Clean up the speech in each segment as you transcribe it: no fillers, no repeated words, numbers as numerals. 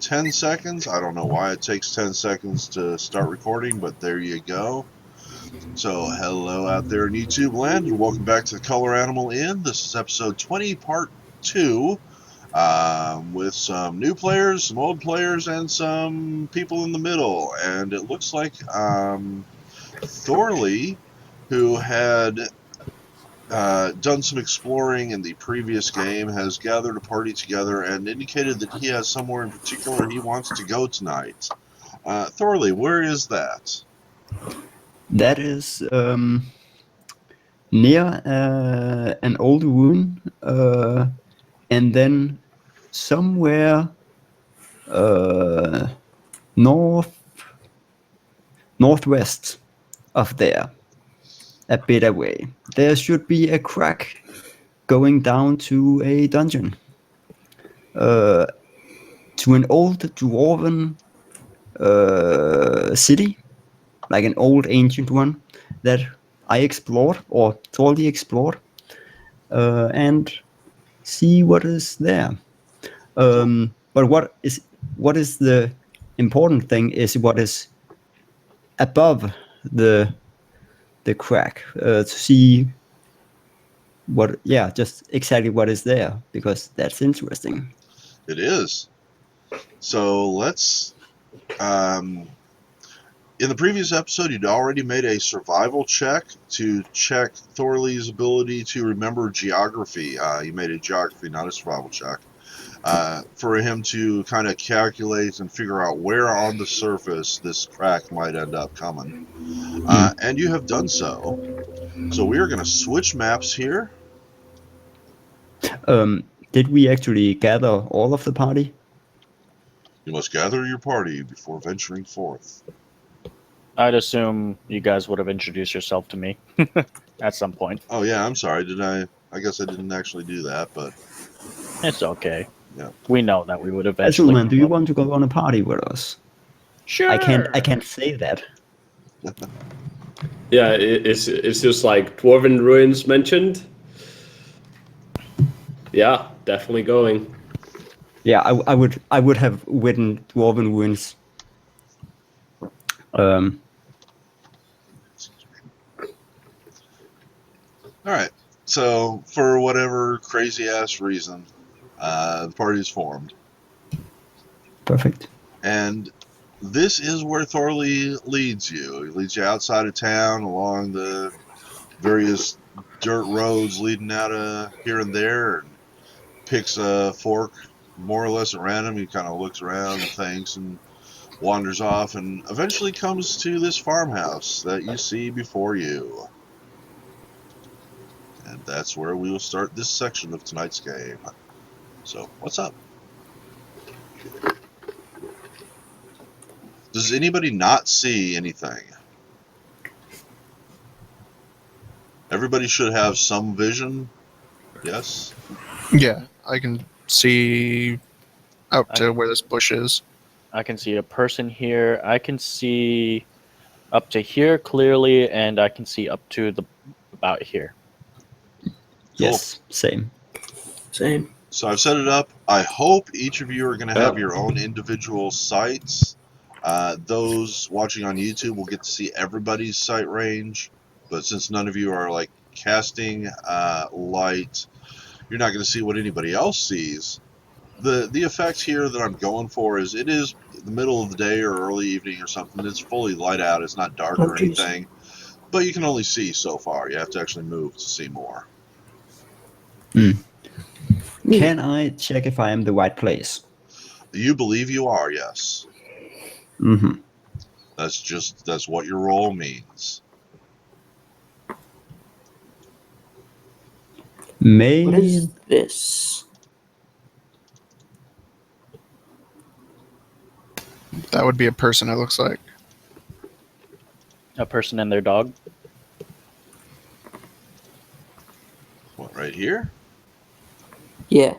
10 seconds. I don't know why it takes 10 seconds to start recording, but there you go. So, hello out there in YouTube land, and welcome back to the Color Animal Inn. This is episode 20, part 2, with some new players, some old players, and some people in the middle. And it looks like Thorley, who had done some exploring in the previous game, has gathered a party together and indicated that he has somewhere in particular he wants to go tonight. Thorley, where is that? That is near an old ruin, and then somewhere northwest of there, a bit away. There should be a crack going down to a dungeon, to an old dwarven city, like an old ancient one that I explored, or totally explored, and see what is there. But what is the important thing is what is above the crack, to see just exactly what is there, because that's interesting. It is. So let's in the previous episode, you'd already made a survival check to check Thorley's ability to remember geography. You made a geography, not a survival check, for him to kind of calculate and figure out where on the surface this crack might end up coming. And you have done so. So we are going to switch maps here. Did we actually gather all of the party? You must gather your party before venturing forth. I'd assume you guys would have introduced yourself to me at some point. Oh yeah, I'm sorry. I guess I didn't actually do that, but it's okay. Yeah, we know that we would eventually. Azulman, do you want to go on a party with us? Sure. I can't say that. Yeah, it's just like dwarven ruins mentioned. Yeah, definitely going. Yeah, I would have written dwarven ruins. All right. So, for whatever crazy-ass reason, the party's formed. Perfect. And this is where Thorley leads you. He leads you outside of town along the various dirt roads leading out of here and there, and picks a fork more or less at random. He kind of looks around and thinks and wanders off, and eventually comes to this farmhouse that you see before you. And that's where we will start this section of tonight's game. So, what's up? Does anybody not see anything? Everybody should have some vision. Yes? Yeah, I can see out to where this bush is. I can see a person here. I can see up to here clearly, and I can see up to about here. Yes, same. So I've set it up. I hope each of you are going to have your own individual sights. Those watching on YouTube will get to see everybody's sight range, but since none of you are like casting light, you're not going to see what anybody else sees. The effect here that I'm going for is it is the middle of the day or early evening or something. It's fully light out. It's not dark or anything, but you can only see so far. You have to actually move to see more. Can I check if I am the right place? You believe you are, yes. Mm-hmm. That's what your role means. What is this? That would be a person, it looks like. A person and their dog. What, right here? Yeah.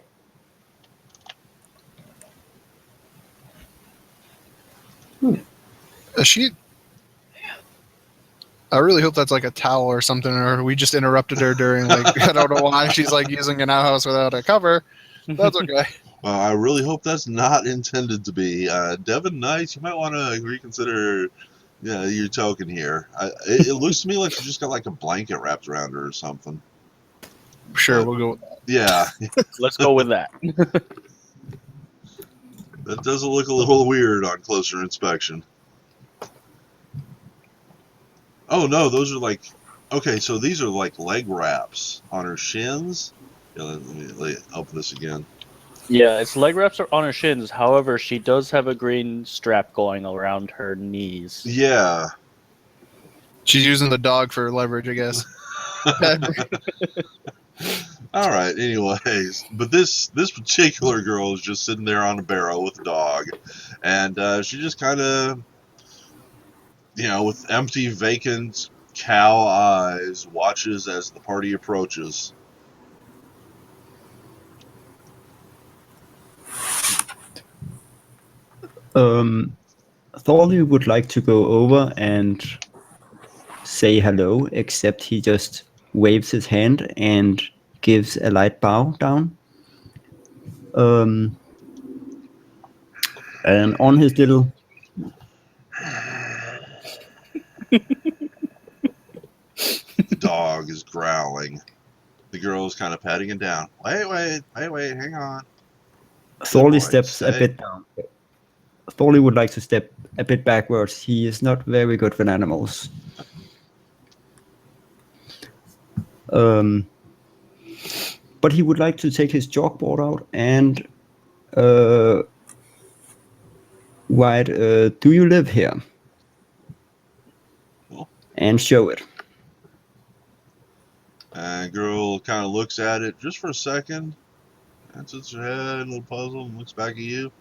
Is she? I really hope that's like a towel or something, or we just interrupted her during like I don't know why she's like using an outhouse without a cover. That's okay. Well, I really hope that's not intended to be. Devin Knight, you might want to reconsider your token here. It looks to me like she just got like a blanket wrapped around her or something. Sure, But, we'll go with that. yeah, Let's go with that. that doesn't look a little weird on closer inspection. Oh no, those are like, okay, so these are like leg wraps on her shins. Yeah, let me open this again. Yeah, its leg wraps are on her shins. However, she does have a green strap going around her knees. Yeah. She's using the dog for leverage, I guess. All right. Anyways, but this particular girl is just sitting there on a barrel with a dog, and she just kind of, with empty, vacant cow eyes, watches as the party approaches. Thorley would like to go over and say hello, except he just waves his hand and gives a light bow down. And on his little The dog is growling. The girl is kind of patting it down. Wait, hang on. Thorley boy, steps a stay. bit down. Thorley would like to step a bit backwards. He is not very good with animals. But he would like to take his chalkboard out and write, do you live here? Cool. And show it. And girl kind of looks at it just for a second, and sits her head, a little puzzled, and looks back at you.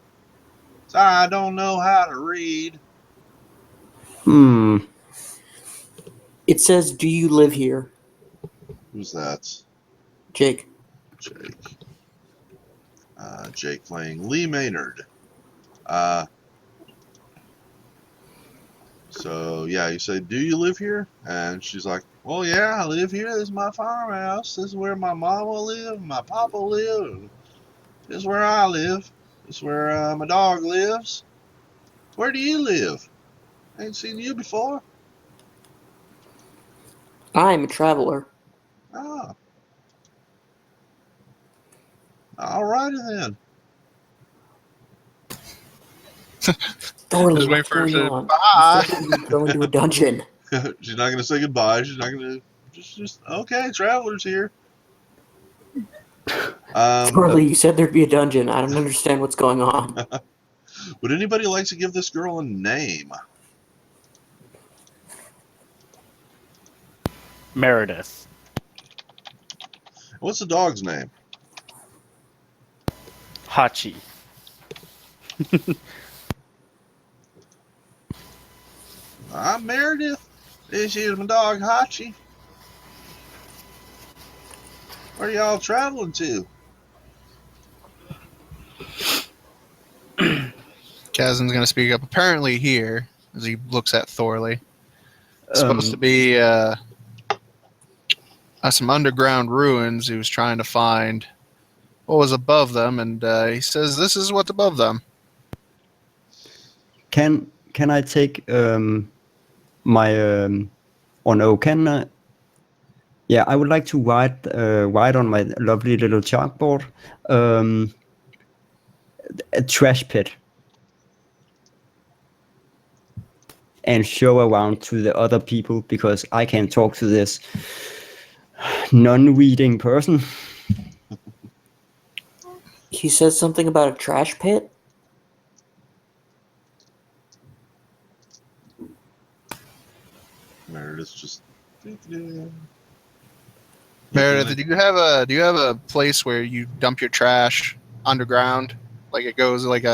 So, I don't know how to read. It says, "Do you live here?" Who's that? Jake. Jake. Jake playing Lee Maynard. So, yeah, you say, do you live here? And she's like, well, yeah, I live here. This is my farmhouse. This is where my mama live, my papa live. This is where I live. This is where my dog lives. Where do you live? I ain't seen you before. I'm a traveler. Ah. Alrighty then. Thorley, Just wait what's for her going to on? bye. You said you go into a dungeon. She's not gonna say goodbye. She's not gonna just okay. Travelers here. Thorley, you said there'd be a dungeon. I don't understand what's going on. Would anybody like to give this girl a name? Meredith. What's the dog's name? Hachi. I'm Meredith. This is my dog Hachi. Where are y'all traveling to? Kazan's going to speak up. Apparently here, as he looks at Thorley, it's supposed to be some underground ruins he was trying to find what was above them, and he says this is what's above them. Can I take my or no? Can I? Yeah, I would like to write on my lovely little chalkboard a trash pit and show around to the other people because I can't talk to this non-reading person. He says something about a trash pit? Meredith's just. Meredith, do you have a place where you dump your trash underground, like it goes like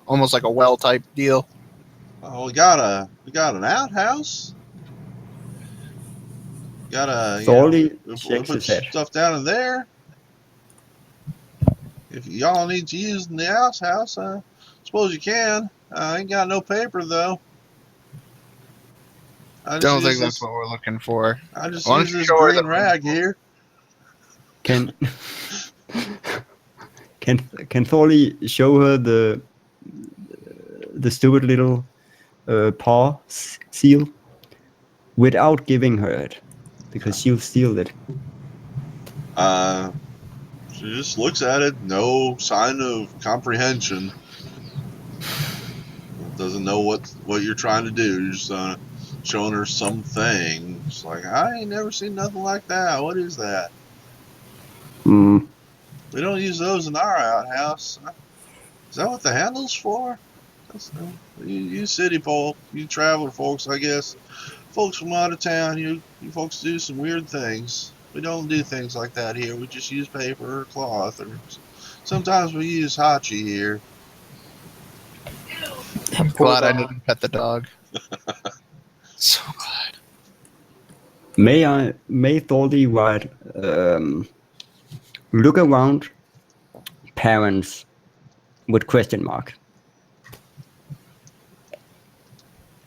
almost like a well type deal? Oh, we got an outhouse. Thorley we shakes put his head. stuff down in there. If y'all need to use in the outhouse, I suppose you can. I ain't got no paper though. Don't think that's what we're looking for. I just Why don't use you this show her green the rag here. Can can Thorley show her the stupid little paw seal without giving her it, because she'll steal it. She just looks at it, no sign of comprehension. Doesn't know what you're trying to do. You're just showing her something. It's like, I ain't never seen nothing like that. What is that? Mm. We don't use those in our outhouse. Is that what the handle's for? You city folk, you traveler folks, I guess. Folks from out of town, you folks do some weird things. We don't do things like that here. We just use paper or cloth, or sometimes we use hachi here. I'm glad I didn't pet the dog. So glad. May Thorley write look around parents with question mark.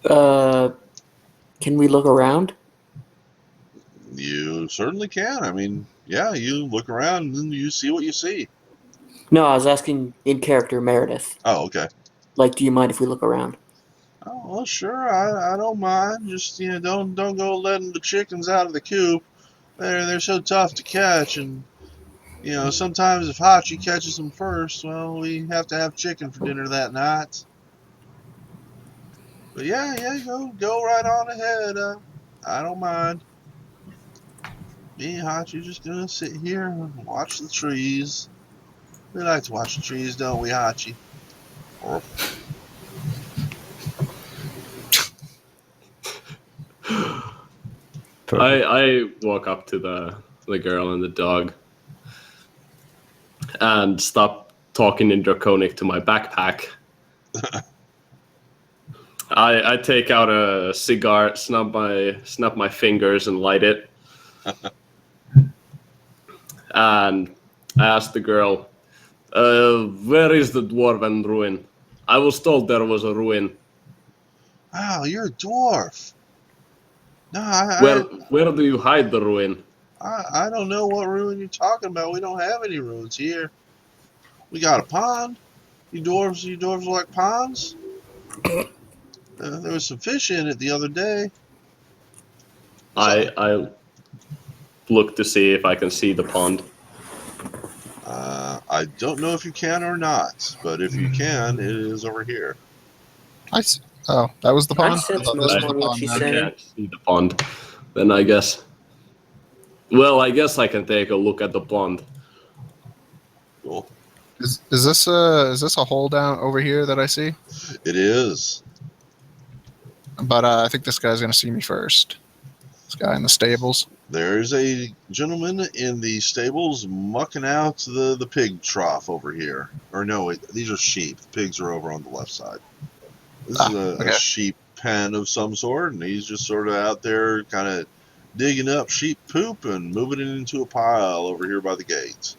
Can we look around? You certainly can. I mean, yeah, you look around and you see what you see. No, I was asking in character, Meredith. Oh, okay. Like, do you mind if we look around? Oh, well, sure. I don't mind. Just don't go letting the chickens out of the coop. They're so tough to catch, and sometimes if Hachi catches them first, well, we have to have chicken for dinner that night. But yeah, go right on ahead. I don't mind. Me and Hachi just gonna sit here and watch the trees. We like to watch the trees, don't we, Hachi? Or I walk up to the girl and the dog and stop talking in Draconic to my backpack. I take out a cigar, snap my fingers and light it. And I ask the girl, where is the dwarven ruin? I was told there was a ruin. wow, you're a dwarf. No, Where do you hide the ruin? I don't know what ruin you're talking about. We don't have any ruins here. We got a pond. You dwarves like ponds? There was some fish in it the other day. I look to see if I can see the pond. I don't know if you can or not, but if you can, it is over here. Oh, that was the pond? I sense thought this was more the on what pond she's now. I saying. can't see the pond. Then I guess. Well, I guess I can take a look at the pond. Cool. Is this a hole down over here that I see? It is. But I think this guy's gonna see me first. This guy in the stables. There's a gentleman in the stables mucking out the pig trough over here. Or no, wait, these are sheep. The pigs are over on the left side. This is a sheep pen of some sort, and he's just sort of out there kind of digging up sheep poop and moving it into a pile over here by the gate.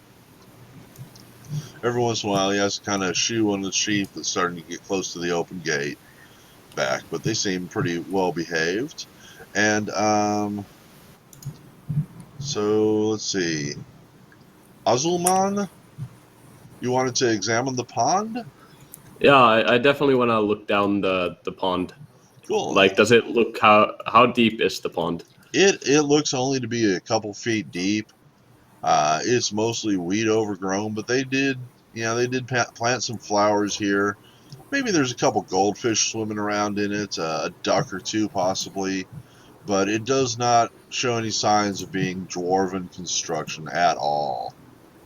Every once in a while, he has to kind of shoo on the sheep that's starting to get close to the open gate back, but they seem pretty well behaved. And so let's see. Azulman, you wanted to examine the pond? Yeah, I definitely want to look down the pond. Cool. Like, does it look how deep is the pond? It looks only to be a couple feet deep. It's mostly weed overgrown, but they did plant some flowers here. Maybe there's a couple goldfish swimming around in it, a duck or two possibly, but it does not show any signs of being dwarven construction at all.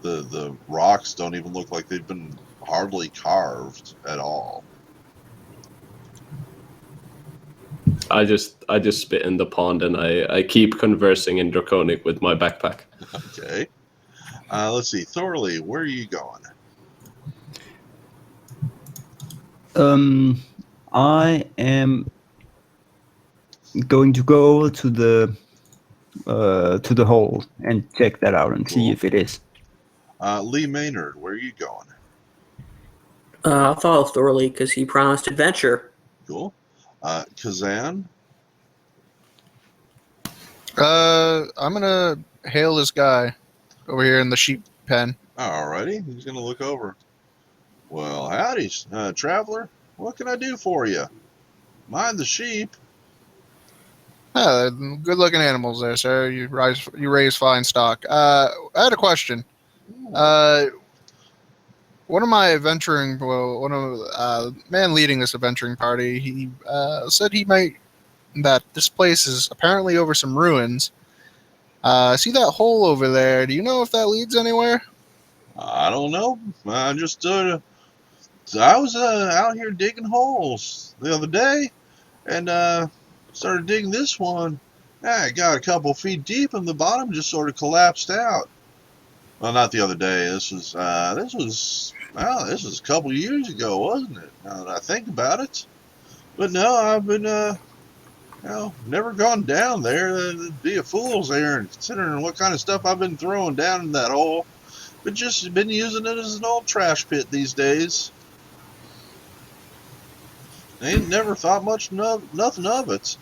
The rocks don't even look like they've been hardly carved at all. I just spit in the pond and I keep conversing in Draconic with my backpack. Okay. Let's see. Thorley, where are you going? I am going to go over to the hole and check that out and see Cool. if it is. Lee Maynard, where are you going? I'll follow Thorley because he promised adventure. Cool. Kazan? I'm gonna hail this guy over here in the sheep pen. Alrighty, he's gonna look over. Well, howdy, traveler. What can I do for you? Mind the sheep. Good-looking animals there, sir. You raise fine stock. I had a question. One of my one of man leading this adventuring party, he said that this place is apparently over some ruins. See that hole over there? Do you know if that leads anywhere? I don't know. I just I was out here digging holes the other day, and started digging this one. I got a couple feet deep, and the bottom just sort of collapsed out. Well, not the other day. This was a couple years ago, wasn't it? Now that I think about it. But no, I've been never gone down there. It'd be a fool's errand, considering what kind of stuff I've been throwing down in that hole. But just been using it as an old trash pit these days. Ain't never thought nothing of it.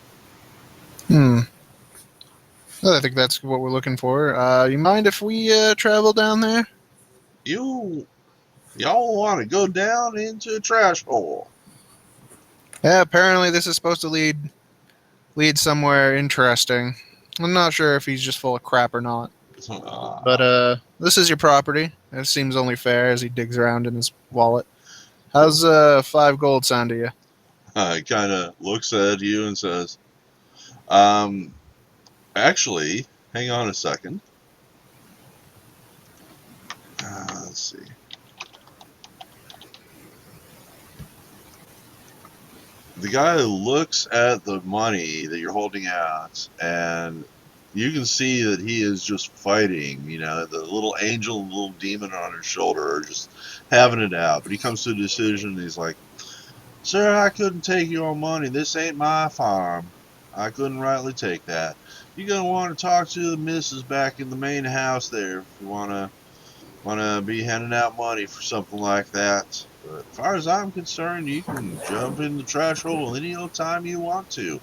I think that's what we're looking for. You mind if we travel down there? Y'all want to go down into a trash hole? Yeah, apparently this is supposed to lead somewhere interesting. I'm not sure if he's just full of crap or not. But this is your property. It seems only fair as he digs around in his wallet. How's 5 gold sound to you? He kind of looks at you and says, actually, hang on a second. Let's see. The guy looks at the money that you're holding out, and you can see that he is just fighting. You know, the little angel and the little demon on his shoulder are just having it out. But he comes to a decision, and he's like, "Sir, I couldn't take your money. This ain't my farm. I couldn't rightly take that. You're gonna want to talk to the missus back in the main house there if you wanna be handing out money for something like that. But as far as I'm concerned, you can jump in the trash hole any old time you want to."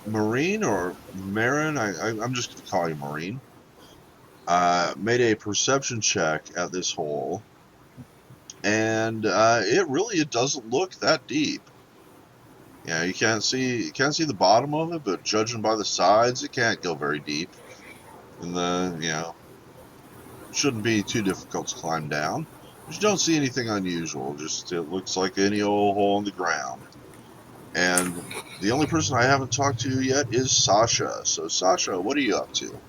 Marine or Marin, I'm just going to call you Marine, made a perception check at this hole, and it doesn't look that deep. Yeah, you can't see the bottom of it, but judging by the sides, it can't go very deep. And shouldn't be too difficult to climb down. But you don't see anything unusual. Just it looks like any old hole in the ground. And the only person I haven't talked to yet is Sasha. So Sasha, what are you up to?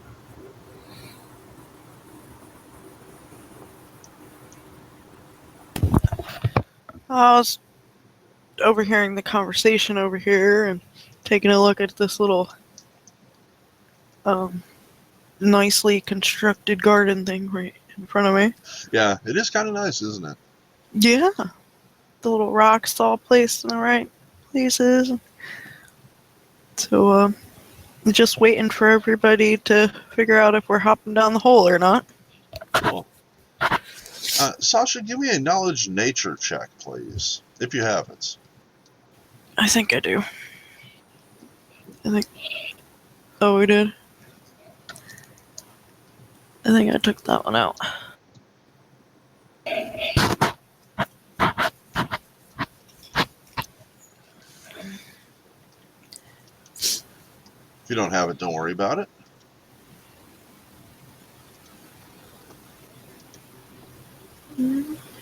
I was overhearing the conversation over here and taking a look at this little nicely constructed garden thing right in front of me. Yeah, it is kind of nice, isn't it? Yeah. The little rocks all placed in the right places. So, just waiting for everybody to figure out if we're hopping down the hole or not. Cool. Sasha, give me a knowledge nature check, please, if you have it. I think I do. Oh, we did? I think I took that one out. If you don't have it, don't worry about it.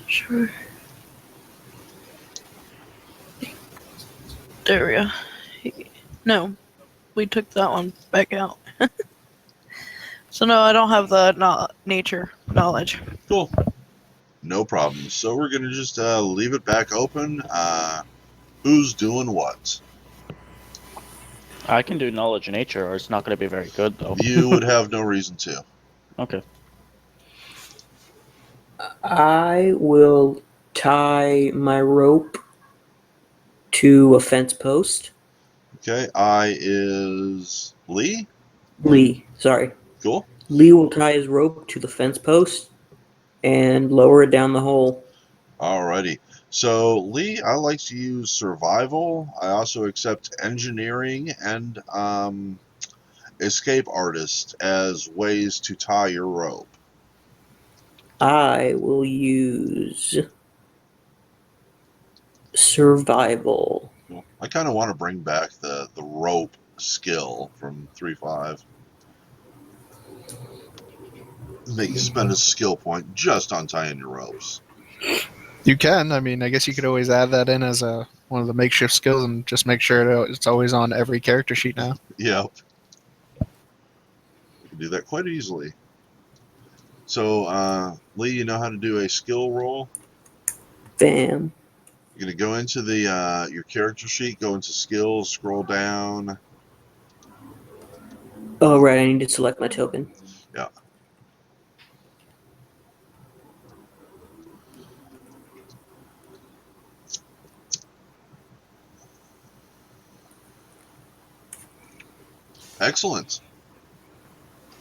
Sure. There we go. No, we took that one back out. So no, I don't have the nature knowledge. Cool. No problem. So we're going to just leave it back open. Who's doing what? I can do knowledge nature, or it's not going to be very good, though. You would have no reason to. Okay. I will tie my rope to a fence post. Okay, I is Lee. Lee, sorry. Cool. Lee will tie his rope to the fence post and lower it down the hole. Alrighty. So, Lee, I like to use survival. I also accept engineering and escape artist as ways to tie your rope. I will use survival. I kind of want to bring back the rope skill from 3.5. Make you spend a skill point just on tying your ropes. You can. I mean, I guess you could always add that in as one of the makeshift skills and just make sure it's always on every character sheet now. Yep. You can do that quite easily. So, Lee, you know how to do a skill roll? Bam. You're going to go into the your character sheet, go into skills, scroll down. Oh, right. I need to select my token. Yeah. Excellent.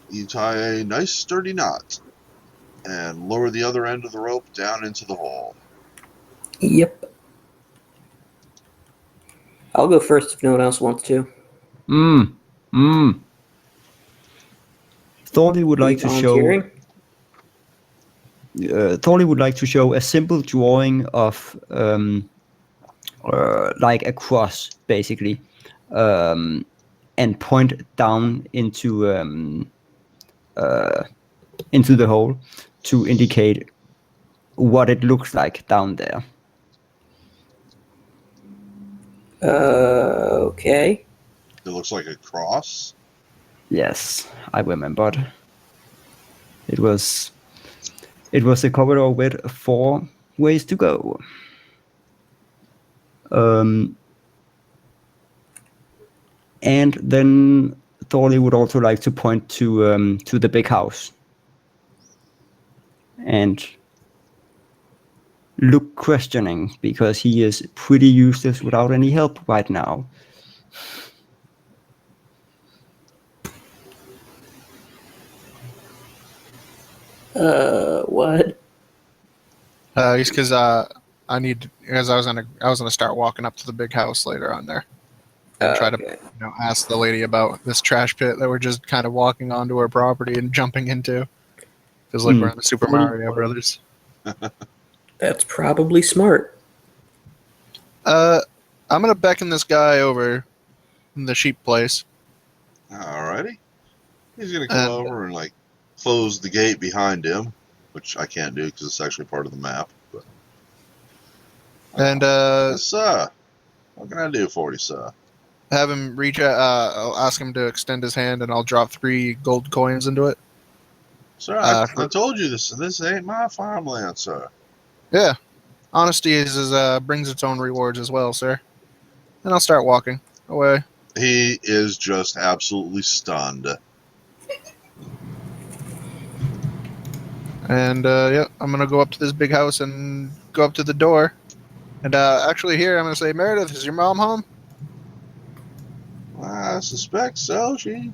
You tie a nice sturdy knot and lower the other end of the rope down into the hole. Yep. I'll go first if no one else wants to. Thorley would Are you like to show. volunteering? Thorley would like to show a simple drawing of like a cross, basically, and point down into the hole to indicate what it looks like down there. Okay. It looks like a cross. Yes, I remembered. It was a corridor with 4 ways to go. And then Thorley would also like to point to the big house and look questioning, because he is pretty useless without any help right now. What? Just because I was gonna start walking up to the big house later on there and try to Okay. ask the lady about this trash pit that we're just kind of walking onto her property and jumping into. Feels like we're in the Super Mario Brothers. That's probably smart. I'm gonna beckon this guy over in the sheep place. Alrighty. He's going to come over and like close the gate behind him, which I can't do because it's actually part of the map. But, And yes, sir. What can I do for you, sir? have him reach out. I'll ask him to extend his hand, and I'll drop 3 gold coins into it. Sir, I told you this ain't my farmland, sir. Yeah, honesty brings its own rewards as well, sir. And I'll start walking away. He is just absolutely stunned. And I'm gonna go up to this big house and go up to the door. And actually, here I'm gonna say, Meredith, is your mom home? I suspect so. She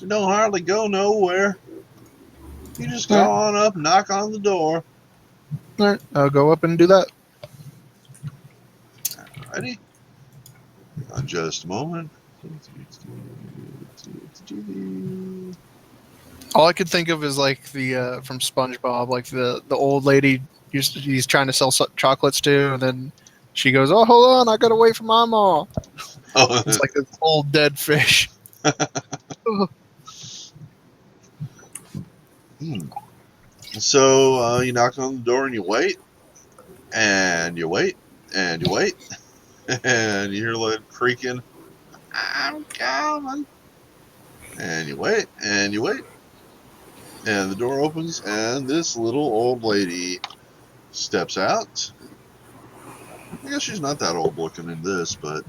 don't hardly go nowhere. You just go on up, knock on the door. All right, I'll go up and do that. Ready? Just a moment. All I could think of is like the from SpongeBob, like the old lady he's trying to sell chocolates to, and then she goes, "Oh, hold on, I gotta wait for Mama." Oh. It's like this old dead fish. So you knock on the door and you wait, and you wait, and you wait, and you hear like creaking. I'm coming. And you wait, and you wait, and the door opens, and this little old lady steps out. I guess she's not that old looking in this, but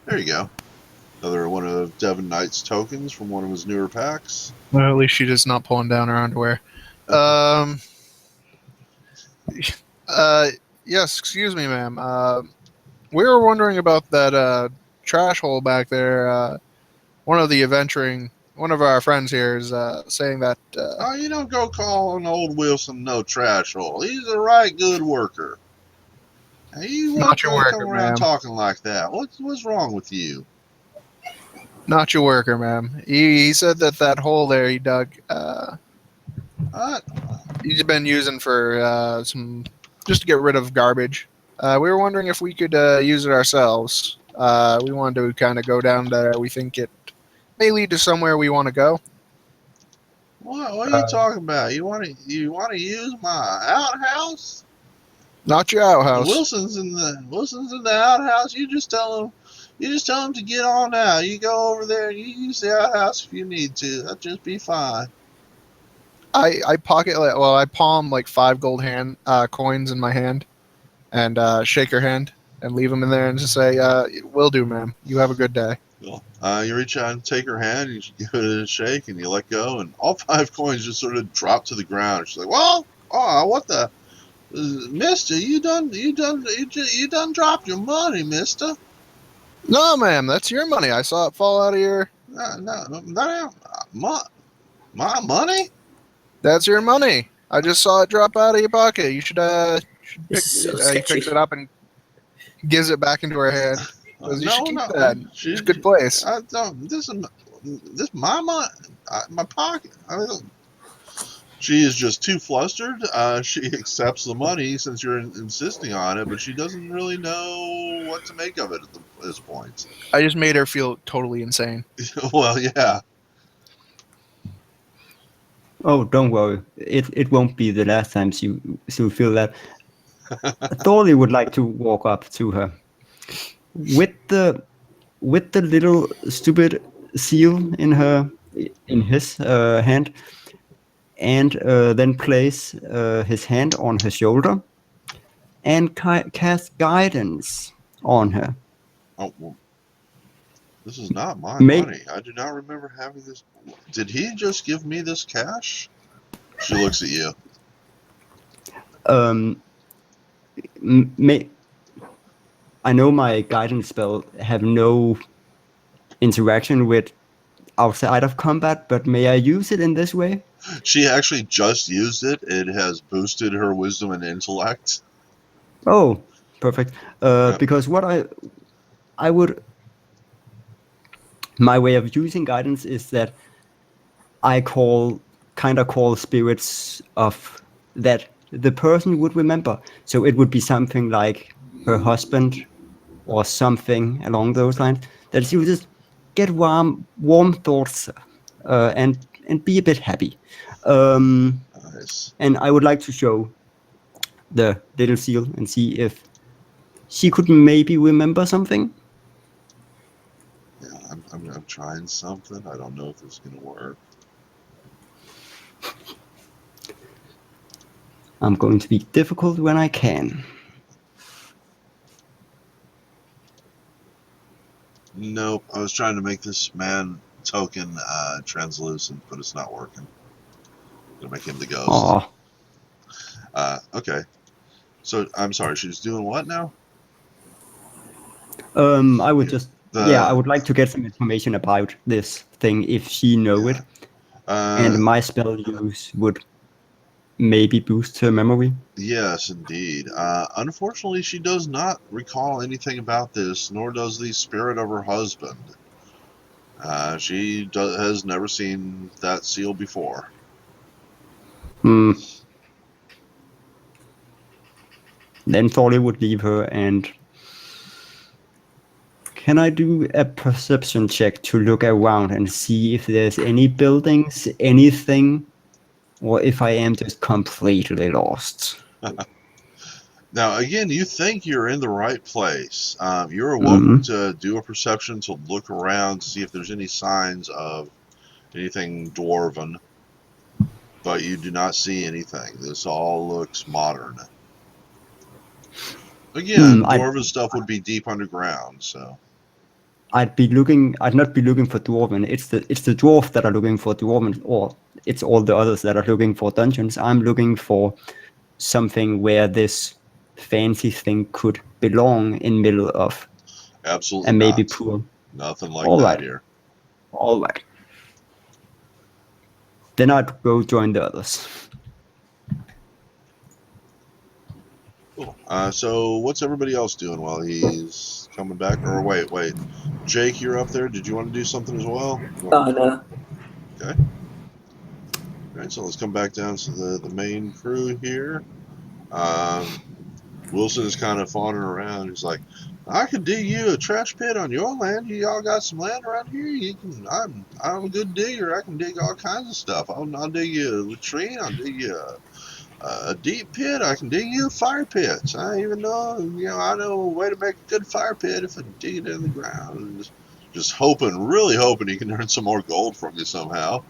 there you go. Another one of Devon Knight's tokens from one of his newer packs. Well, at least she does not pulling down her underwear. Yes, excuse me, ma'am. We were wondering about that trash hole back there. One of our friends here is saying that. Oh, you don't go calling old Wilson no trash hole. He's a right good worker. Hey, you Not your worker, come around ma'am. talking like that. What's wrong with you? Not your worker, ma'am. He said that hole there he dug. What? he's been using for some just to get rid of garbage. We were wondering if we could use it ourselves. We wanted to kind of go down there. We think it may lead to somewhere we want to go. What are you talking about? You want to use my outhouse? Not your outhouse. Wilson's in the outhouse. You just tell him to get on out. You go over there and you use the outhouse if you need to. That'll just be fine. I palm like 5 gold coins in my hand, and shake her hand and leave them in there and just say, "Will do, ma'am. You have a good day." Cool. You reach out and take her hand, and you give it a shake, and you let go, and all 5 coins just sort of drop to the ground. She's like, "Well, what the, Mister? You done dropped your money, Mister." No, ma'am, that's your money. I saw it fall out of your. No, that ain't my money. That's your money. I just saw it drop out of your pocket. You should This is so he sketchy. picks it up and gives it back into her hand. Says, you should keep that. It's a good place. I don't. This my money, my pocket. She is just too flustered. She accepts the money since you're insisting on it, but she doesn't really know what to make of it at this point. I just made her feel totally insane. Well, yeah. Oh, don't worry. It won't be the last time she'll feel that. Thorley would like to walk up to her with the little stupid seal in his hand, and then place his hand on her shoulder and cast guidance on her. Oh, well, this is not my money. I do not remember having this. Did he just give me this cash? She looks at you. I know my guidance spell have no interaction with outside of combat, but may I use it in this way? She actually just used it. It has boosted her wisdom and intellect. Oh, perfect. Because what I would, my way of using guidance is that I kind of call spirits of that the person would remember. So it would be something like her husband or something along those lines, that she would just get warm thoughts and be a bit happy. Nice. And I would like to show the little seal and see if she could maybe remember something. Yeah, I'm trying something. I don't know if it's going to work. I'm going to be difficult when I can. Nope. I was trying to make this man token translucent, but it's not working. I'm gonna make him the ghost. Okay. So I'm sorry. She's doing what now? I would I would like to get some information about this thing if she know it, and my spell use would maybe boost her memory. Yes, indeed. Unfortunately, she does not recall anything about this, nor does the spirit of her husband. She has never seen that seal before. Then Thorley would leave her, and can I do a perception check to look around and see if there's any buildings, anything, or if I am just completely lost? Now, again, you think you're in the right place. You're welcome to do a perception to look around, see if there's any signs of anything dwarven, but you do not see anything. This all looks modern. Again, dwarven stuff would be deep underground, so. I'd not be looking for dwarven. It's the dwarf that are looking for dwarven, or it's all the others that are looking for dungeons. I'm looking for something where this fancy thing could belong in middle of. Absolutely and maybe not. poor. Nothing like that here. All right. Then I'd go join the others. Cool. So what's everybody else doing while he's coming back? Or wait. Jake, you're up there. Did you want to do something as well? No. Okay. Alright, so let's come back down to the main crew here. Wilson is kind of fawning around. He's like, I could dig you a trash pit on your land. Y'all got some land around here. I'm a good digger. I can dig all kinds of stuff. I'll dig you a latrine. I'll dig you a deep pit. I can dig you a fire pit. I even know, I know a way to make a good fire pit if I dig it in the ground. Just hoping, really hoping he can earn some more gold from you somehow.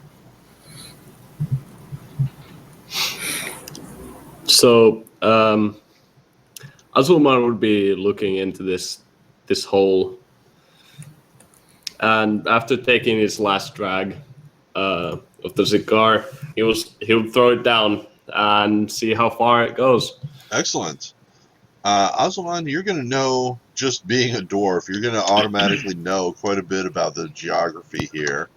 So, Azulman would be looking into this hole, and after taking his last drag of the cigar, he'll throw it down and see how far it goes. Excellent. Azulman, you're going to know, just being a dwarf, you're going to automatically know quite a bit about the geography here.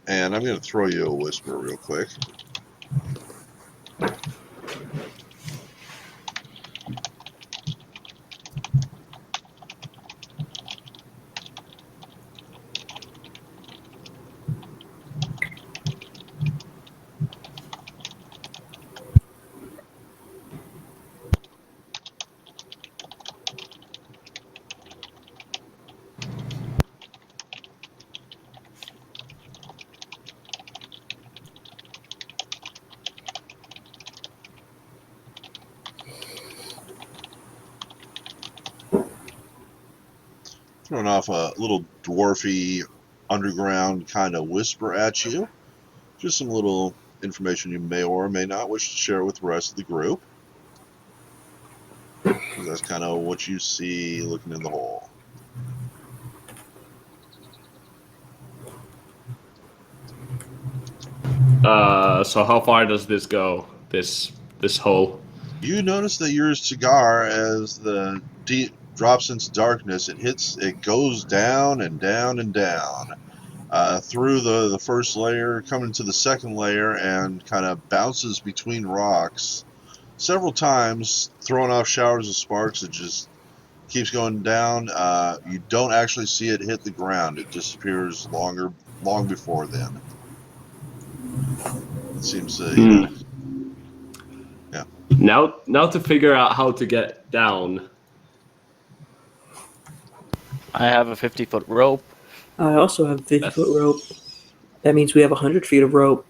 And I'm going to throw you a whisper real quick. Throwing off a little dwarfy underground kind of whisper at you. Just some little information you may or may not wish to share with the rest of the group. That's kind of what you see looking in the hole. So how far does this go? This hole? You notice that your cigar, as the deep drops into darkness, it goes down and down and down through the first layer, coming to the second layer, and kind of bounces between rocks several times, throwing off showers of sparks. It just keeps going down. You don't actually see it hit the ground. It disappears long before then. It seems to, yeah. Now to figure out how to get down. I have a 50-foot rope. I also have a 50-foot rope. That means we have 100 feet of rope.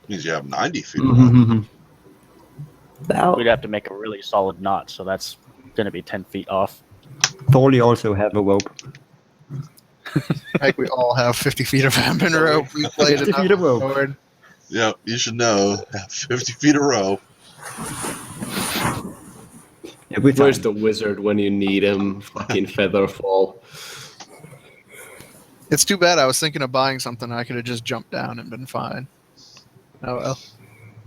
Means you have 90 feet of rope. About. We'd have to make a really solid knot, so that's going to be 10 feet off. Thorley also have a rope. Like we all have 50 feet of hempen rope. We played 50 feet of rope. Lord. Yep, you should know. 50 feet of rope. Every time. Where's the wizard when you need him? Fucking Featherfall. It's too bad. I was thinking of buying something. I could have just jumped down and been fine. Oh well.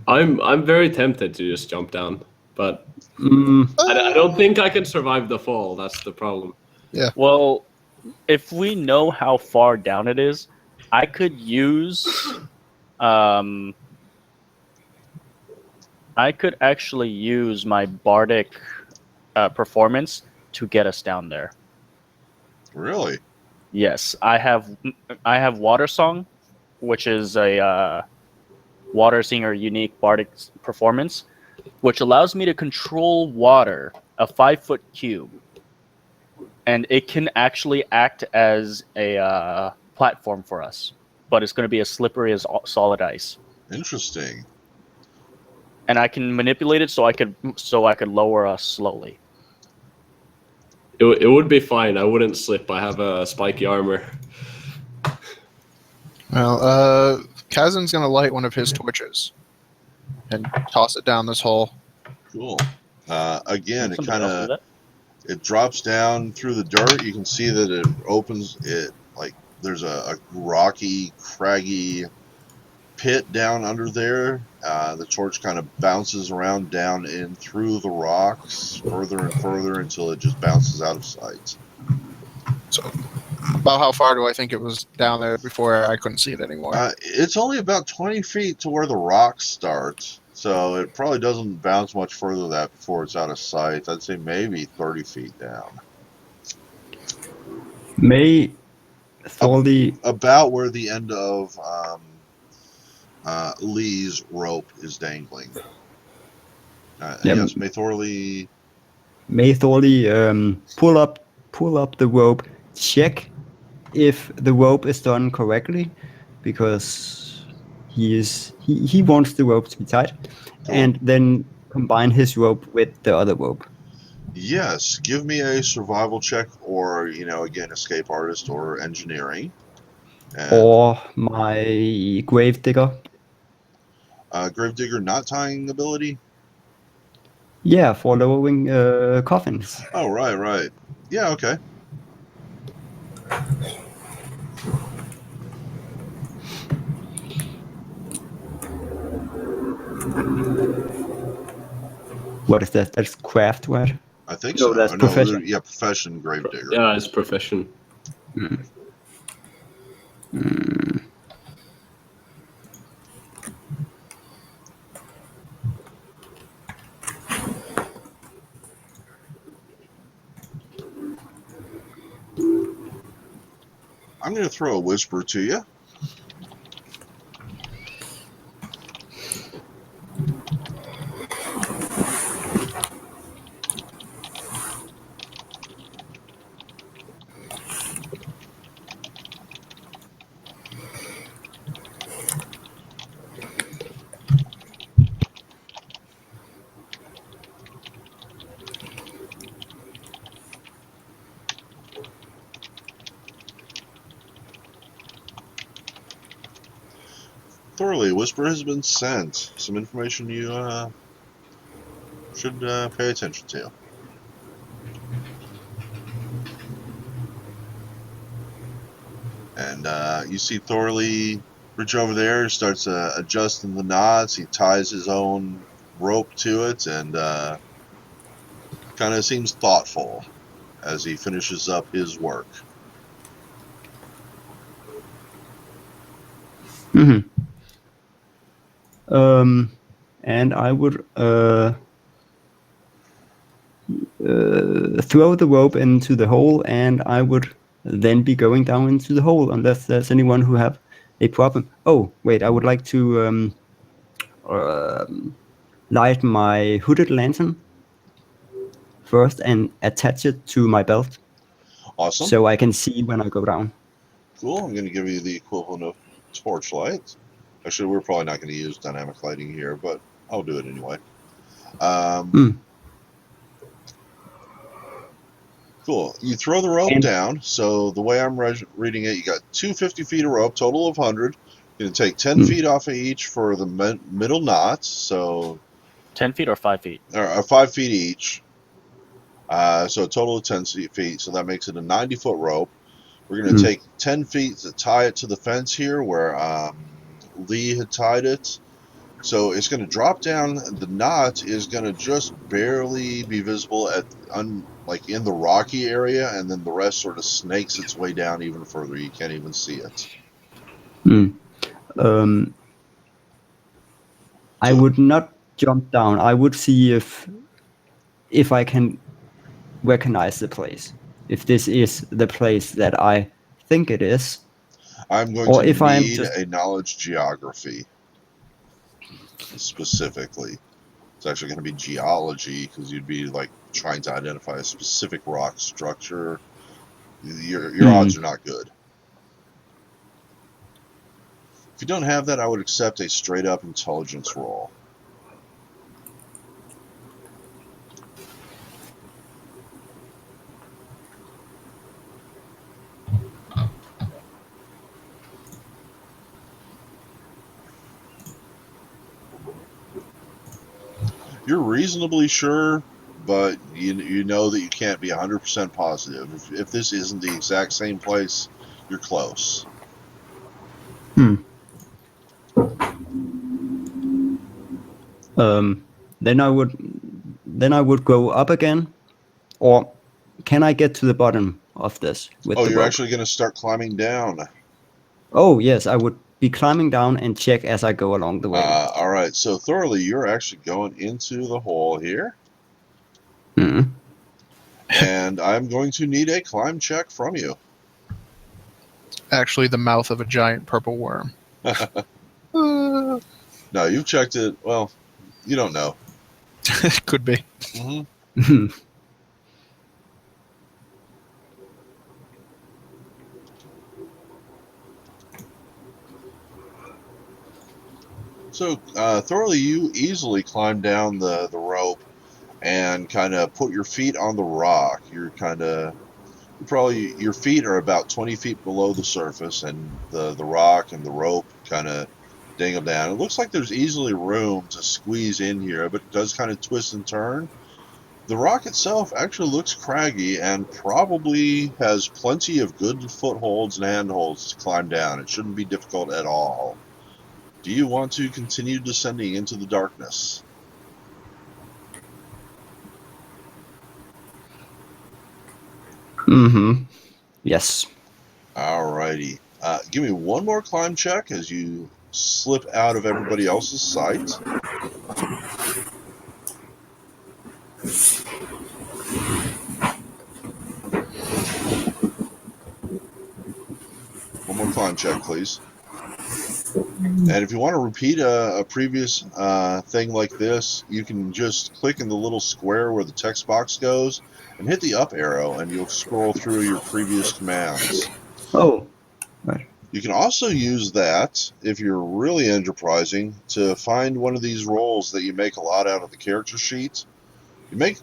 I'm very tempted to just jump down, but I don't think I can survive the fall. That's the problem. Yeah. Well, if we know how far down it is, I could use I could actually use my bardic performance to get us down there. Really? Yes, I have Water Song, which is a water singer unique bardic performance, which allows me to control water, a 5-foot cube, and it can actually act as a platform for us, but it's going to be as slippery as solid ice. Interesting. And I can manipulate it so I could lower us slowly. It would be fine. I wouldn't slip. I have a spiky armor. Well, Kazan's gonna light one of his torches and toss it down this hole. Cool. Again, it Somebody kind else do of that? it drops down through the dirt. You can see that it opens. It like there's a rocky, craggy pit down under there. The torch kind of bounces around down in through the rocks further and further until it just bounces out of sight. So, about how far do I think it was down there before I couldn't see it anymore? It's only about 20 feet to where the rocks start, so it probably doesn't bounce much further than that before it's out of sight. I'd say maybe 30 feet down. May Thorley About where the end of Lee's rope is dangling. Yeah. Yes, may Thorley. May Thorley pull up the rope, check if the rope is done correctly, because he wants the rope to be tight, Cool. and then combine his rope with the other rope. Yes, give me a survival check, or again, escape artist or engineering. And, or my gravedigger. Gravedigger not tying ability. Yeah, for lowering coffins. Oh, right. Yeah, okay. What is that? That's craft, right? I think No, so. that's No, profession. yeah, profession gravedigger. Yeah, it's profession. I'm going to throw a whisper to you. Thorley, whisper has been sent. Some information you should pay attention to. And you see Thorley reach over there, starts adjusting the knots. He ties his own rope to it, and kind of seems thoughtful as he finishes up his work. Mm-hmm. And I would throw the rope into the hole, and I would then be going down into the hole, unless there's anyone who have a problem. Oh, wait, I would like to light my hooded lantern first and attach it to my belt, Awesome. so I can see when I go down. Cool. I'm going to give you the equivalent of torchlight. Actually, we're probably not going to use dynamic lighting here, but I'll do it anyway. Cool. You throw the rope down. So the way I'm reading it, you got 250 feet of rope, total of 100. You're going to take 10 feet off of each for the middle knots. So 10 feet or 5 feet? Or 5 feet each. So a total of 10 feet. So that makes it a 90-foot rope. We're going to take 10 feet to tie it to the fence here where Lee had tied it. So it's going to drop down. The knot is going to just barely be visible at like in the rocky area, and then the rest sort of snakes its way down even further. You can't even see it. I would not jump down. I would see if I can recognize the place. If this is the place that I think it is. I'm going or to if need I'm just a knowledge geography specifically. It's actually going to be geology because you'd be like trying to identify a specific rock structure. Your odds are not good. If you don't have that, I would accept a straight up intelligence roll. You're reasonably sure, but you know that you can't be 100% positive. If this isn't the exact same place, you're close. Then I would go up again, or can I get to the bottom of this with the you're rope? actually going to start climbing down. Oh yes, I would be climbing down and check as I go along the way. All right, so Thorley, you're actually going into the hole here. And I'm going to need a climb check from you. Actually, the mouth of a giant purple worm. No, you've checked it. Well, you don't know. Could be. Mm-hmm. So, Thorley, you easily climb down the rope and kind of put your feet on the rock. You're probably, your feet are about 20 feet below the surface, and the rock and the rope kind of dangle down. It looks like there's easily room to squeeze in here, but it does kind of twist and turn. The rock itself actually looks craggy and probably has plenty of good footholds and handholds to climb down. It shouldn't be difficult at all. Do you want to continue descending into the darkness? Yes. Alrighty. Give me one more climb check as you slip out of everybody else's sight. One more climb check, please. And if you want to repeat a previous thing like this, you can just click in the little square where the text box goes and hit the up arrow, and you'll scroll through your previous commands. Oh, right. You can also use that, if you're really enterprising, to find one of these rolls that you make a lot out of the character sheet.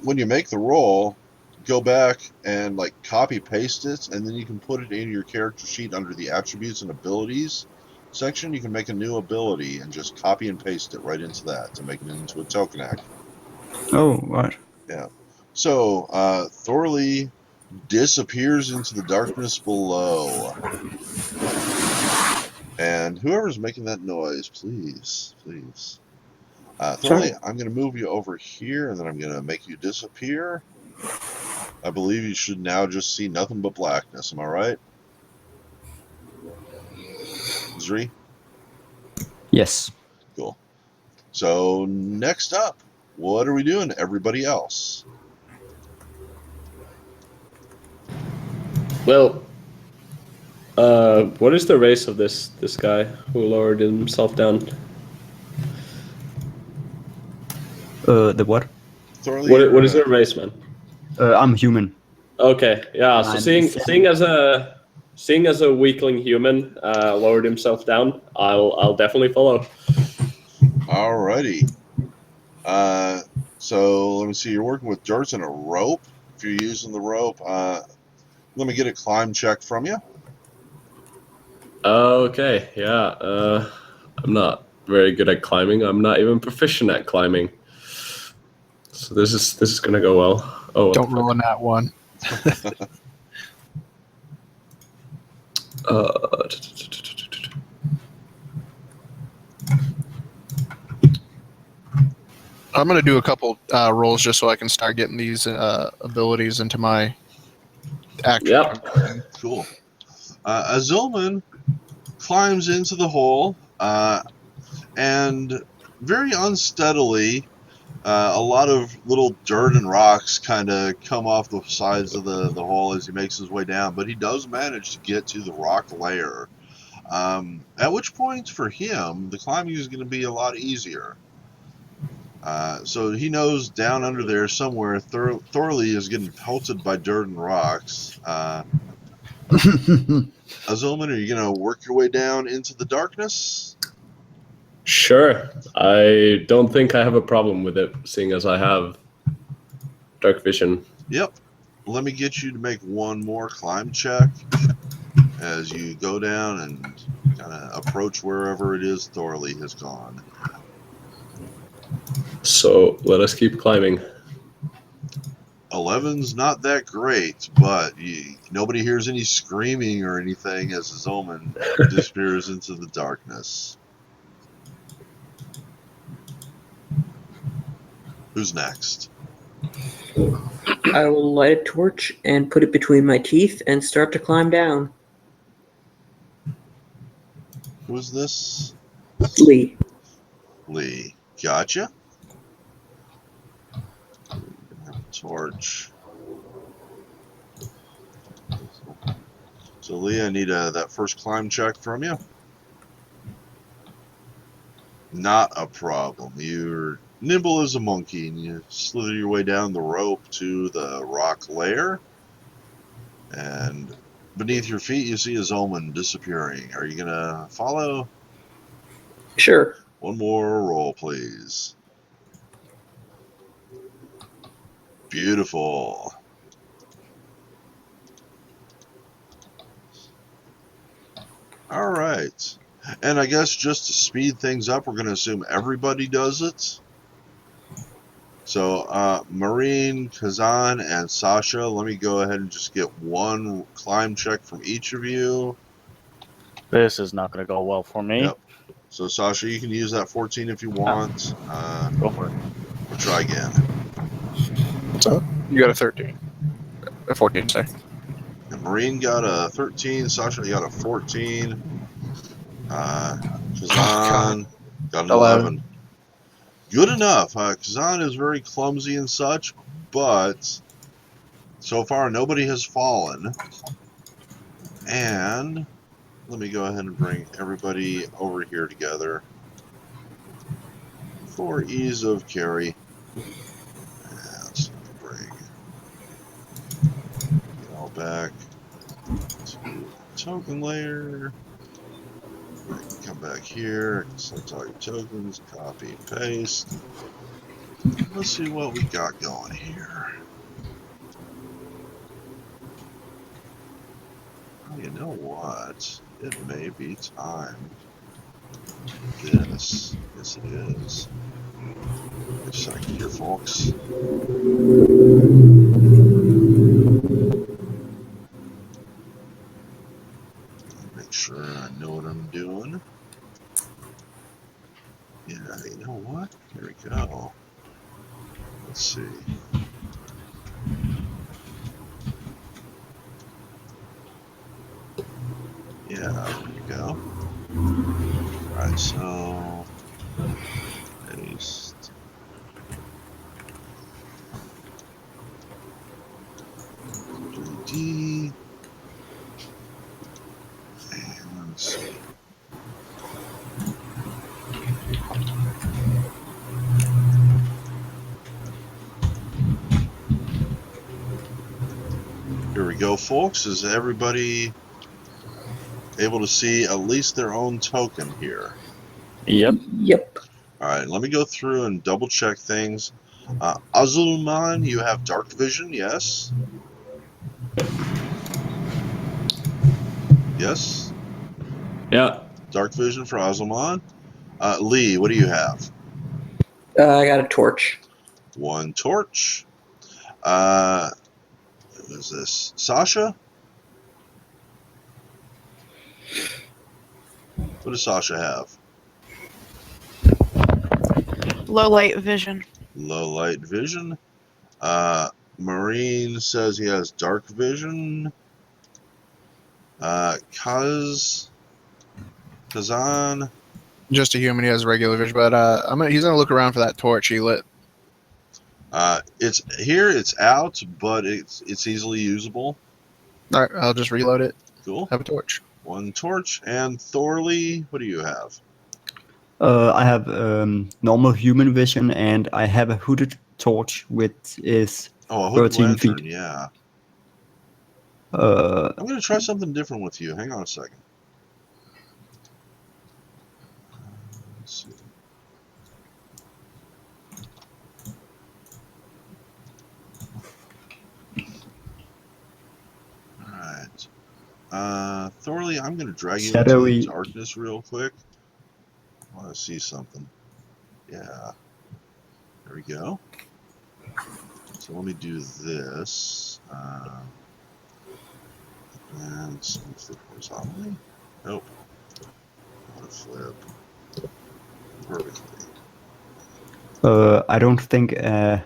When you make the roll, go back and copy paste it, and then you can put it in your character sheet under the attributes and abilities section. You can make a new ability and just copy and paste it right into that to make it into a token act. Oh, right. Yeah. So Thorley disappears into the darkness below. And whoever's making that noise, please. Thorley, I'm going to move you over here, and then I'm going to make you disappear. I believe you should now just see nothing but blackness. Am I right? Zri? Yes. Cool. So next up, what are we doing, everybody else? Well, what is the race of this guy who lowered himself down? The what? Thorley, What is your race, man? I'm human. Okay, yeah. So I'm seeing as a weakling human lowered himself down, I'll definitely follow. Alrighty. So let me see. You're working with dirt and a rope. If you're using the rope, let me get a climb check from you. Okay, yeah. I'm not very good at climbing. I'm not even proficient at climbing. So this is gonna go well. Oh, Don't roll on that one. I'm going to do a couple rolls just so I can start getting these abilities into my action. Yep. Cool. Azulman climbs into the hole, and very unsteadily, a lot of little dirt and rocks kind of come off the sides of the hole as he makes his way down, but he does manage to get to the rock layer. At which point, for him, the climbing is going to be a lot easier. So he knows down under there somewhere, Thorley is getting pelted by dirt and rocks. Azulman, are you going to work your way down into the darkness? Sure. I don't think I have a problem with it, seeing as I have dark vision. Yep. Let me get you to make one more climb check as you go down and kind of approach wherever it is Thorley has gone. So let us keep climbing. 11's not that great, but nobody hears any screaming or anything as Azulman disappears into the darkness. Who's next? I will light a torch and put it between my teeth and start to climb down. Who is this? Lee. Lee. Gotcha. Torch. So Lee, I need that first climb check from you. Not a problem. You're nimble as a monkey, and you slither your way down the rope to the rock lair. And beneath your feet, you see a Zolman disappearing. Are you gonna follow? Sure. One more roll, please. Beautiful. All right. And I guess just to speed things up, we're going to assume everybody does it. So, Marine, Kazan, and Sasha, let me go ahead and just get one climb check from each of you. This is not going to go well for me. Yep. So, Sasha, you can use that 14 if you want. Go for it. We'll try again. So you got a 13. A 14, sorry. And Marine got a 13. Sasha got a 14. Kazan got an 11. Good enough. Kazan is very clumsy and such, but so far nobody has fallen. And let me go ahead and bring everybody over here together for ease of carry. And so let me bring you all back to the token layer. I can come back here, I can select all your tokens, copy and paste. Let's see what we got going here. Oh, you know what? It may be time. This. Yes, it is. Wait a second here, folks. Make sure I know what I'm doing. Yeah, you know what? Here we go. Let's see. Yeah, there we go. Alright, so paste. D. And let's see. Here we go, folks. Is everybody able to see at least their own token here? Yep. Yep. Alright, let me go through and double check things. Azulman, you have dark vision, yes? Yes? Yeah. Dark vision for Azulman. Lee, what do you have? I got a torch. One torch. Who is this? Sasha? What does Sasha have? Low light vision. Low light vision. Marine says he has dark vision. Kazan. Just a human, he has regular vision, but he's gonna look around for that torch he lit. It's here. It's out, but it's easily usable. All right, I'll just reload it. Cool. Have a torch. One torch. And Thorley, what do you have? I have normal human vision, and I have a hooded torch, which is Oh, a hooded 13 lantern. feet. Yeah. Uh, I'm gonna try something different with you. Hang on a second. Let's see. Alright. Thorley, I'm going to drag you into the Shadowy. darkness real quick. I want to see something. Yeah. There we go. So let me do this. And so flip horizontally. Nope. I want to flip vertically. I don't think a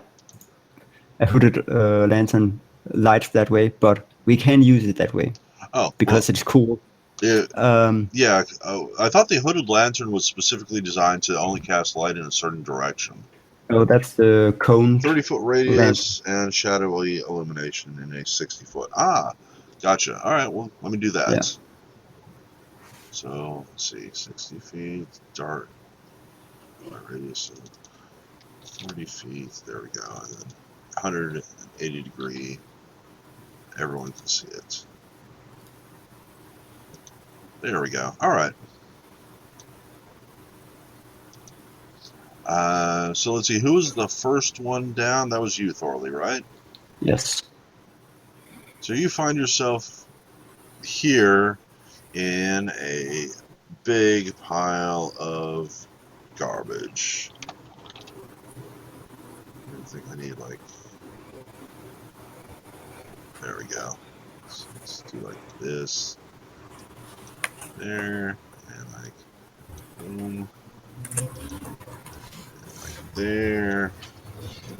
hooded lantern lights that way, but we can use it that way Oh, because it's cool. yeah. I thought the hooded lantern was specifically designed to only cast light in a certain direction. Oh, that's the cone. 30-foot radius and shadowy illumination in a 60-foot. Ah, gotcha. All right, well, let me do that. Yeah. So, let's see, 60 feet, dark. My radius of 40 feet. There we go. And then 180 degree. Everyone can see it. There we go. All right. So let's see. Who was the first one down? That was you, Thorley, right? Yes. So you find yourself here in a big pile of garbage. I think I need like. There we go. So let's do like this. There. And like. Boom. And like there.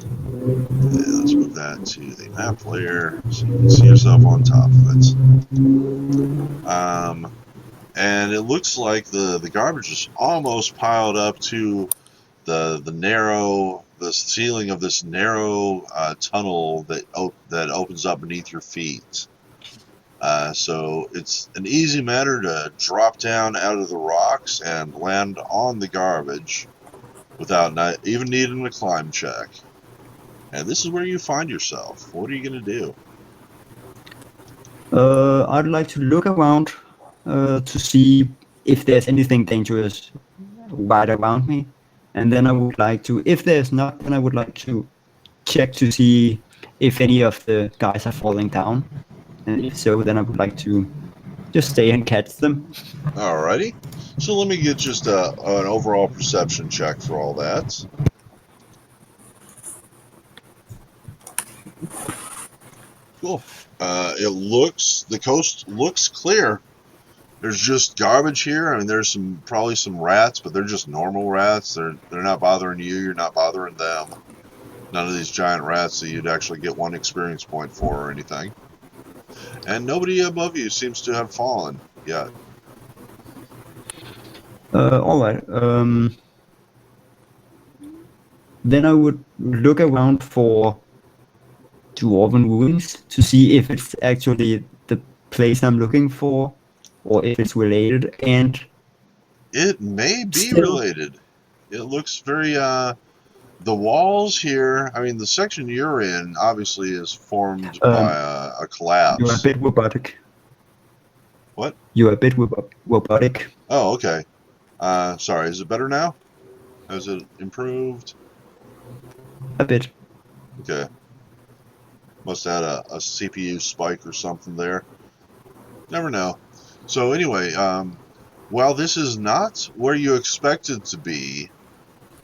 Let's move that to the map layer so you can see yourself on top of it. And it looks like the garbage is almost piled up to the ceiling of this narrow tunnel that opens up beneath your feet. So it's an easy matter to drop down out of the rocks and land on the garbage without not even needing a climb check. And this is where you find yourself. What are you going to do? I'd like to look around to see if there's anything dangerous right around me. And then I would like to, if there's not, then I would like to check to see if any of the guys are falling down. And if so, then I would like to just stay and catch them. Alrighty. So let me get just an overall perception check for all that. Cool. The coast looks clear. There's just garbage here. I mean, there's probably some rats, but they're just normal rats. They're not bothering you. You're not bothering them. None of these giant rats that you'd actually get 1 experience point for or anything. And nobody above you seems to have fallen yet. All right. Then I would look around for dwarven ruins to see if it's actually the place I'm looking for, or if it's related. And It may be still, related. It looks very the walls here, I mean, the section you're in obviously is formed by a collapse. You're a bit robotic. What? You're a bit robotic. Oh, okay. Sorry, is it better now? Has it improved? A bit. Okay. Must have had a CPU spike or something there. Never know. So anyway, while this is not where you expect it to be,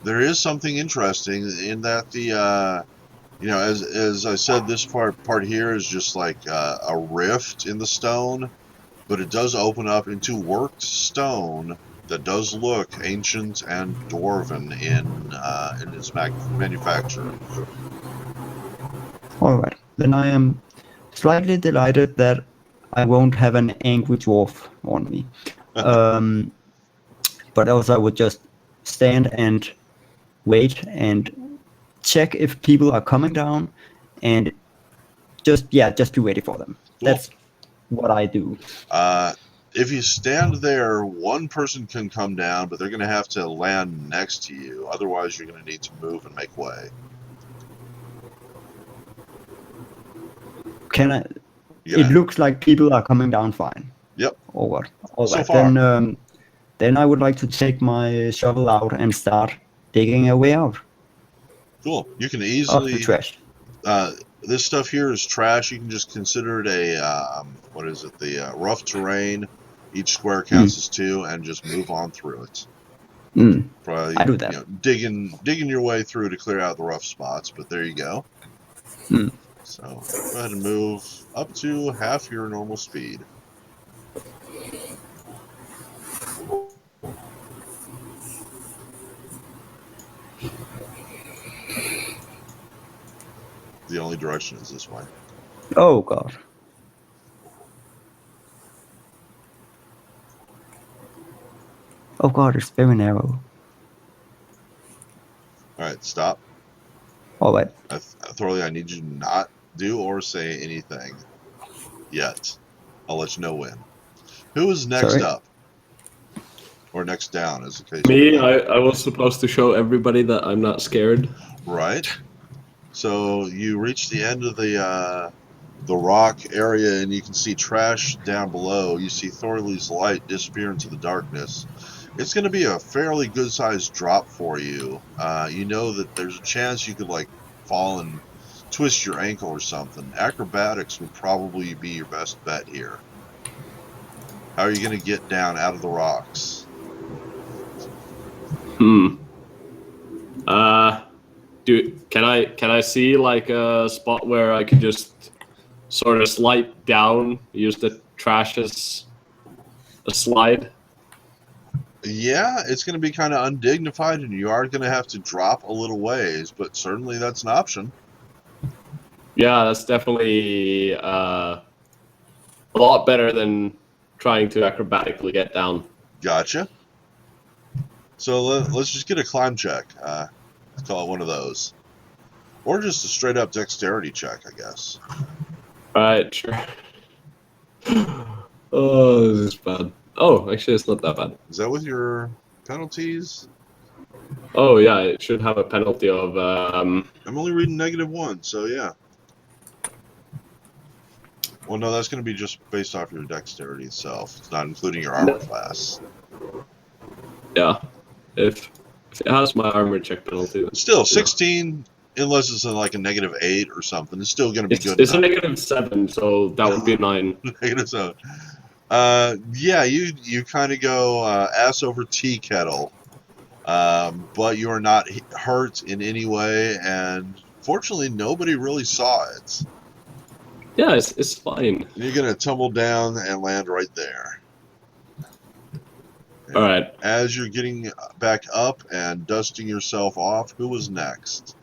there is something interesting in that as I said, this part here is just like a rift in the stone, but it does open up into worked stone that does look ancient and dwarven in its manufacture. All right. Then I am slightly delighted that I won't have an angry dwarf on me. But also I would just stand and wait and check if people are coming down, and just be ready for them. Cool. That's what I do. If you stand there, one person can come down, but they're going to have to land next to you. Otherwise, you're going to need to move and make way. Can I? It looks like people are coming down fine. Yep. Or what? All so right. Far. Then I would like to take my shovel out and start digging a way out. Cool. You can easily. Of the trash. This stuff here is trash. You can just consider it the rough terrain. Each square counts as 2, and just move on through it. Probably, I do that. Digging your way through to clear out the rough spots, but there you go. So go ahead and move up to half your normal speed. The only direction is this way. Oh god. Oh god, it's very narrow. Alright, stop. Alright. Thorley, I need you to not do or say anything yet. I'll let you know when. Who is next up? or next down, as the case. Me, I was supposed to show everybody that I'm not scared. Right. So you reach the end of the rock area, and you can see trash down below. You see Thorley's light disappear into the darkness. It's going to be a fairly good-sized drop for you. You know that there's a chance you could like fall and twist your ankle or something. Acrobatics would probably be your best bet here. How are you going to get down out of the rocks? Can I see like a spot where I could just sort of slide down, use the trash as a slide? Yeah, it's going to be kind of undignified, and you are going to have to drop a little ways, but certainly that's an option. Yeah, that's definitely a lot better than trying to acrobatically get down. Gotcha. So let's just get a climb check. Let's call it one of those. Or just a straight up dexterity check, I guess. Alright, sure. Oh, this is bad. Oh, actually, it's not that bad. Is that with your penalties? Oh, yeah, it should have a penalty of... I'm only reading -1, so yeah. Well, no, that's going to be just based off your dexterity itself. It's not including your armor class. Yeah. If it has my armor check penalty. Still, 16, unless it's like a -8 or something, it's still going to be good It's enough. a -7, so that would be 9. -7. Yeah, you kind of go ass over tea kettle, but you are not hurt in any way, and fortunately, nobody really saw it. Yeah, it's fine. You're going to tumble down and land right there. All right. As you're getting back up and dusting yourself off, who was next?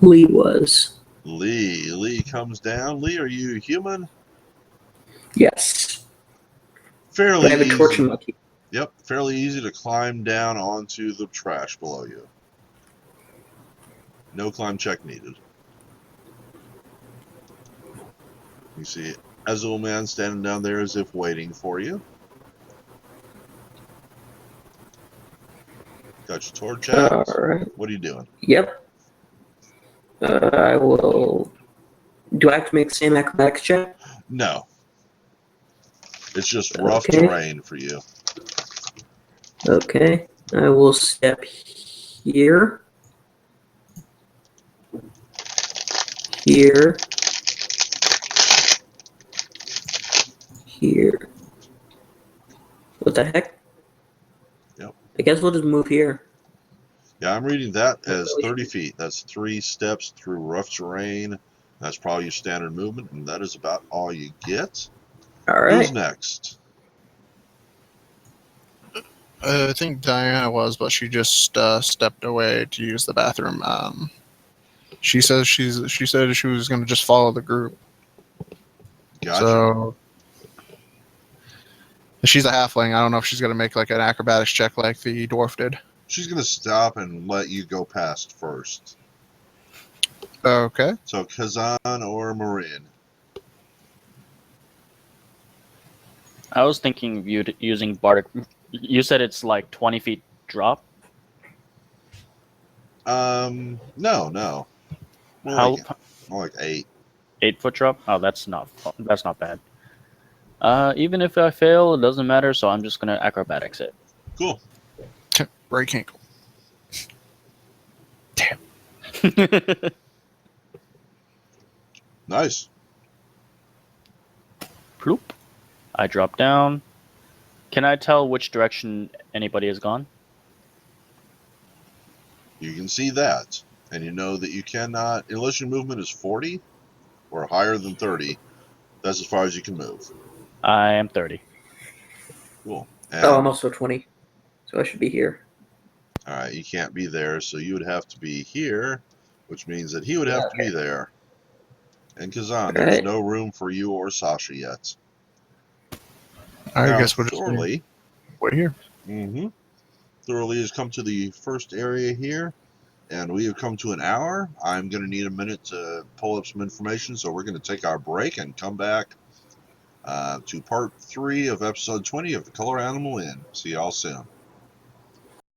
Lee was. Lee. Lee comes down. Lee, are you human? Yes. Fairly But I have a torch easy. in my teeth. Yep, fairly easy to climb down onto the trash below you. No climb check needed. You see Ezreal man standing down there as if waiting for you. Got your torch out. Alright. What are you doing? Yep. I will. Do I have to make the same acrobatics check? No. It's just rough Okay. terrain for you. Okay. I will step here. Here. Here. What the heck? Yep. I guess we'll just move here. Yeah, I'm reading that as 30 feet. That's 3 steps through rough terrain. That's probably your standard movement, and that is about all you get. All Who's right. next? I think Diana was, but she just stepped away to use the bathroom. She says she said she was going to just follow the group. Gotcha. So she's a halfling. I don't know if she's going to make like an acrobatics check like the dwarf did. She's going to stop and let you go past first. Okay. So Kazan or Marin? I was thinking of using bardic. You said it's like 20 feet drop. No. More like 8. 8-foot drop? Oh, that's not bad. Even if I fail, it doesn't matter. So I'm just gonna acrobatics it. Cool. Break ankle. Damn. Nice. Ploop. I drop down. Can I tell which direction anybody has gone? You can see that. And you know that you cannot, unless your movement is 40 or higher than 30, that's as far as you can move. I am 30. Cool. And, Oh, I'm also 20, so I should be here. all right, you can't be there, so you would have to be here, which means that he would have to be there. And Kazan, there's Right. no room for you or Sasha yet. I Now, guess we'll just Thorley. wait here. Mm-hmm. Thorley has come to the first area here, and we have come to an hour. I'm going to need a minute to pull up some information, so we're going to take our break and come back to part 3 of episode 20 of The Color Animal Inn. See y'all soon.